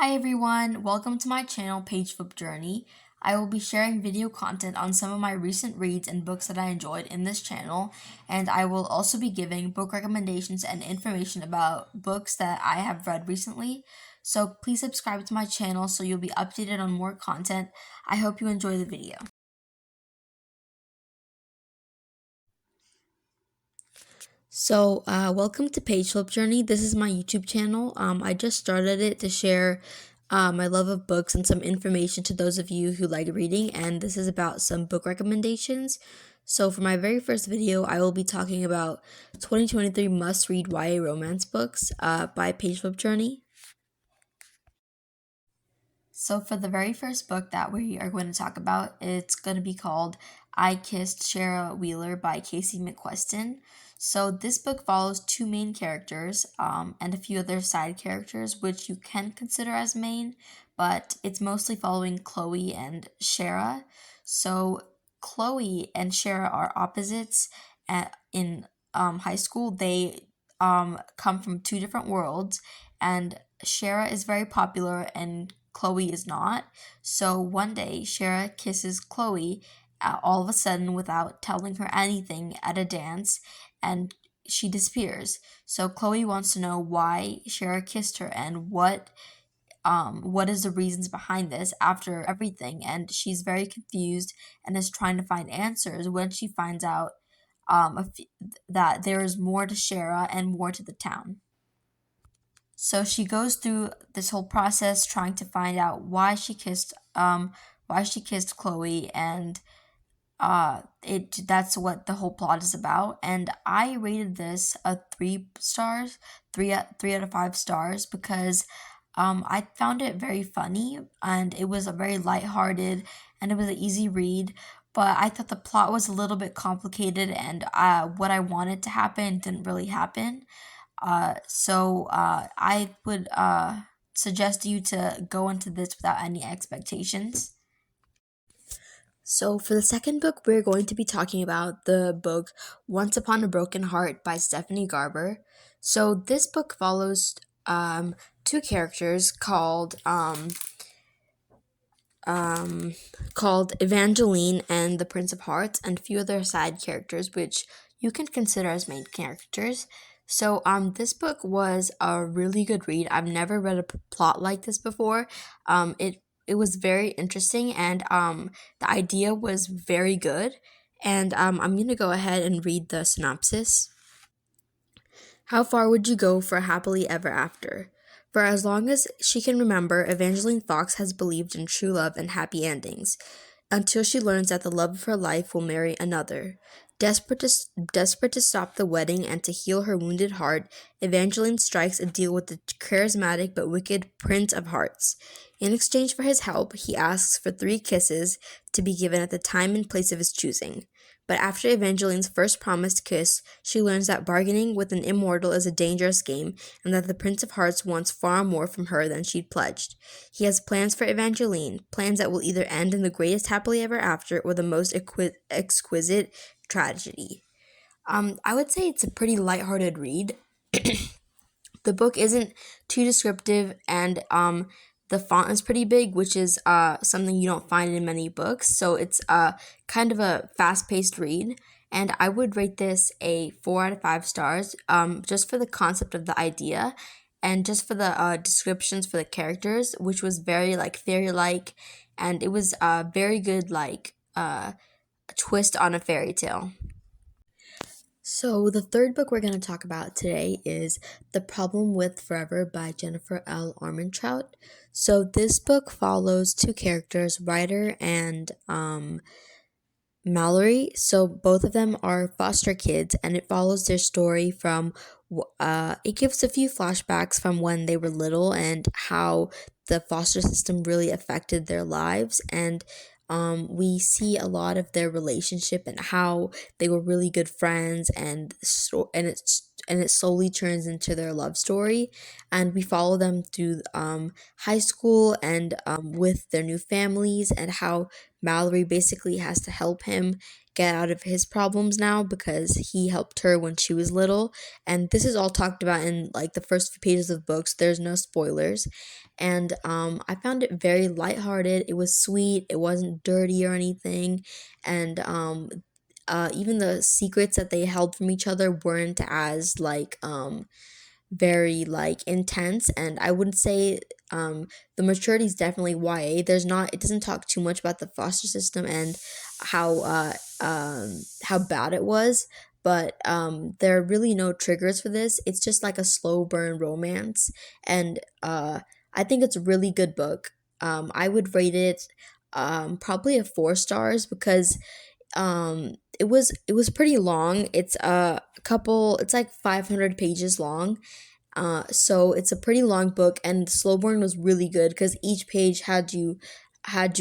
Hi everyone, welcome to my channel PageFlipJourney. I will be sharing video content on some of my recent reads and books that I enjoyed in this channel, and I will also be giving book recommendations and information about books that I have read recently. So please subscribe to my channel so you'll be updated on more content. I hope you enjoy the video. Welcome to PageFlipJourney. This is my YouTube channel. I just started it to share my love of books and some information to those of you who like reading, and this is about some book recommendations. So for my very first video, I will be talking about 2023 must-read YA romance books by PageFlipJourney. So for the very first book that we are going to talk about, it's going to be called I Kissed Shara Wheeler by Casey McQuiston. So this book follows two main characters and a few other side characters, which you can consider as main, but it's mostly following Chloe and Shara. So Chloe and Shara are opposites in high school. They come from two different worlds, and Shara is very popular and Chloe is not. So one day, Shara kisses Chloe all of a sudden without telling her anything at a dance, and she disappears. So Chloe wants to know why Shara kissed her and what is the reasons behind this after everything, and she's very confused and is trying to find answers when she finds out that there is more to Shara and more to the town. So she goes through this whole process trying to find out why she kissed Chloe, and that's what the whole plot is about. And I rated this a 3 stars, 3 out of 5 stars, because I found it very funny and it was a very lighthearted and it was an easy read. But I thought the plot was a little bit complicated, and what I wanted to happen didn't really happen. I would suggest you to go into this without any expectations. So for the second book, we're going to be talking about the book Once Upon a Broken Heart by Stephanie Garber. So this book follows two characters called Evangeline and the Prince of Hearts, and a few other side characters, which you can consider as main characters. So this book was a really good read. I've never read a plot like this before. It was very interesting, and the idea was very good. And I'm gonna go ahead and read the synopsis. How far would you go for happily ever after? For as long as she can remember, Evangeline Fox has believed in true love and happy endings, until she learns that the love of her life will marry another. Desperate to stop the wedding and to heal her wounded heart, Evangeline strikes a deal with the charismatic but wicked Prince of Hearts. In exchange for his help, he asks for 3 kisses to be given at the time and place of his choosing. But after Evangeline's first promised kiss, she learns that bargaining with an immortal is a dangerous game, and that the Prince of Hearts wants far more from her than she'd pledged. He has plans for Evangeline, plans that will either end in the greatest happily ever after or the most exquisite tragedy. I would say it's a pretty lighthearted read. The book isn't too descriptive, and the font is pretty big, which is something you don't find in many books. So it's kind of a fast-paced read, and I would rate this a 4 out of 5 stars, just for the concept of the idea, and just for the descriptions for the characters, which was very like fairy-like, and it was very good, like a twist on a fairy tale. So the third book we're going to talk about today is The Problem with Forever by Jennifer L. Armentrout. So this book follows two characters, Ryder and Mallory. So both of them are foster kids, and it follows their story from it gives a few flashbacks from when they were little and how the foster system really affected their lives, and we see a lot of their relationship and how they were really good friends, and it slowly turns into their love story, and we follow them through high school and with their new families, and how Mallory basically has to help him get out of his problems now because he helped her when she was little. And this is all talked about in like the first few pages of the books. There's no spoilers. And I found it very lighthearted. It was sweet. It wasn't dirty or anything. And even the secrets that they held from each other weren't as like very like intense. And I would say the maturity is definitely YA. There's not, it doesn't talk too much about the foster system and how bad it was, but there are really no triggers for this. It's just like a slow burn romance. And I think it's a really good book. I would rate it probably a 4 stars because it was pretty long. It's a couple, it's like 500 pages long. So it's a pretty long book, and the slow burn was really good because each page had you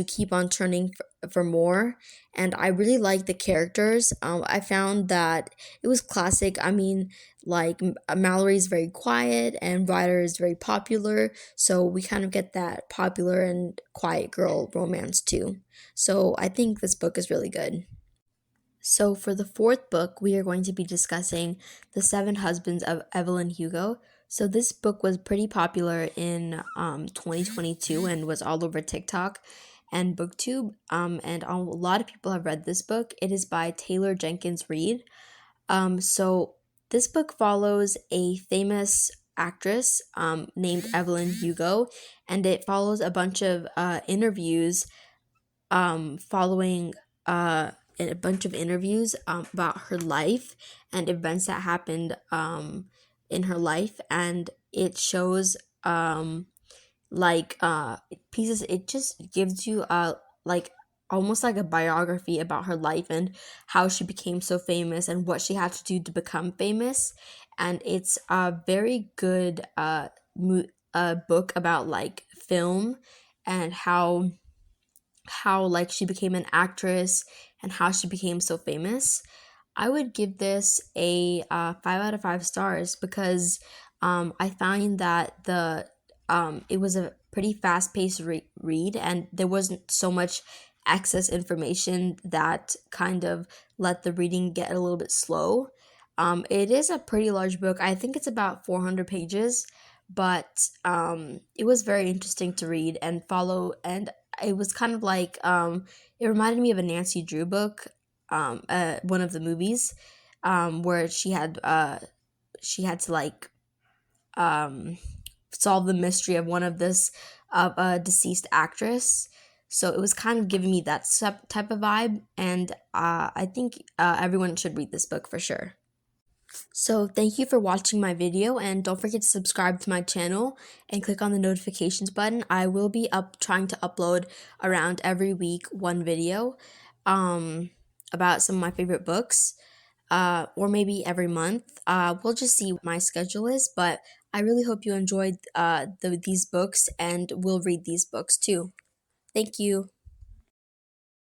keep on turning for more. And I really liked the characters. I found that it was classic. I mean, like Mallory is very quiet and Ryder is very popular, so we kind of get that popular and quiet girl romance too. So I think this book is really good. So, for the fourth book, we are going to be discussing The Seven Husbands of Evelyn Hugo. So, this book was pretty popular in 2022 and was all over TikTok and BookTube. And a lot of people have read this book. It is by Taylor Jenkins Reid. So, this book follows a famous actress named Evelyn Hugo, and it follows a bunch of interviews following a bunch of interviews about her life and events that happened in her life, and it shows like pieces. It just gives you like almost like a biography about her life and how she became so famous and what she had to do to become famous. And it's a very good book about like film and how like she became an actress and how she became so famous. I would give this a 5 out of 5 stars because I find that the it was a pretty fast paced read, and there wasn't so much excess information that kind of let the reading get a little bit slow. It is a pretty large book. I think it's about 400 pages, but it was very interesting to read and follow. And it was kind of like it reminded me of a Nancy Drew book, one of the movies, where she had to like um, solve the mystery of one of this of a deceased actress. So it was kind of giving me that type of vibe, and I think everyone should read this book for sure. So thank you for watching my video, and don't forget to subscribe to my channel and click on the notifications button. I will be trying to upload around every week one video about some of my favorite books, or maybe every month. We'll just see what my schedule is, but I really hope you enjoyed these books and will read these books too. Thank you.